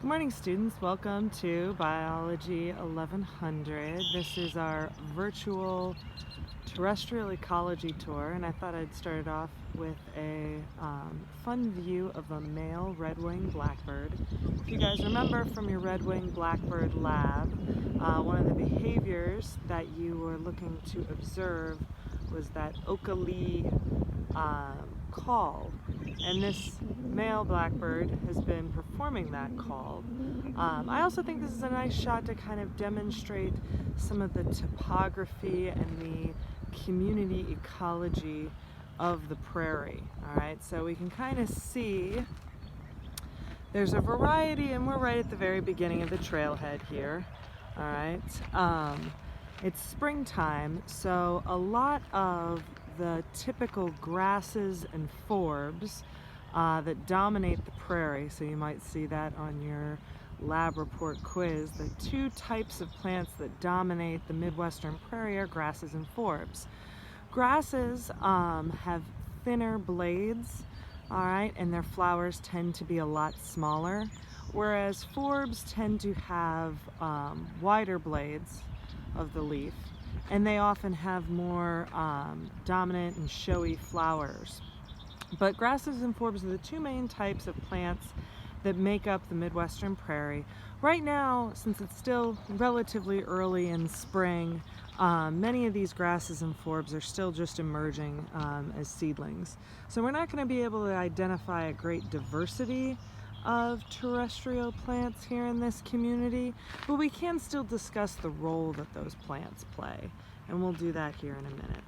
Good morning, students. Welcome to Biology 1100. This is our virtual terrestrial ecology tour, and I thought I'd start it off with a fun view of a male red-winged blackbird. If you guys remember from your red-winged blackbird lab, one of the behaviors that you were looking to observe was that ocali call, and this male blackbird has been performing that call. I also think this is a nice shot to kind of demonstrate some of the topography and the community ecology of the prairie. Alright, so we can kind of see there's a variety, and we're right at the very beginning of the trailhead here. Alright, it's springtime, so a lot of the typical grasses and forbs that dominate the prairie, so you might see that on your lab report quiz. The two types of plants that dominate the Midwestern prairie are grasses and forbs. Grasses have thinner blades, alright, and their flowers tend to be a lot smaller, whereas forbs tend to have wider blades of the leaf, and they often have more dominant and showy flowers. But grasses and forbs are the two main types of plants that make up the Midwestern prairie. Right now, since it's still relatively early in spring, many of these grasses and forbs are still just emerging as seedlings. So we're not going to be able to identify a great diversity of terrestrial plants here in this community, but we can still discuss the role that those plants play, and we'll do that here in a minute.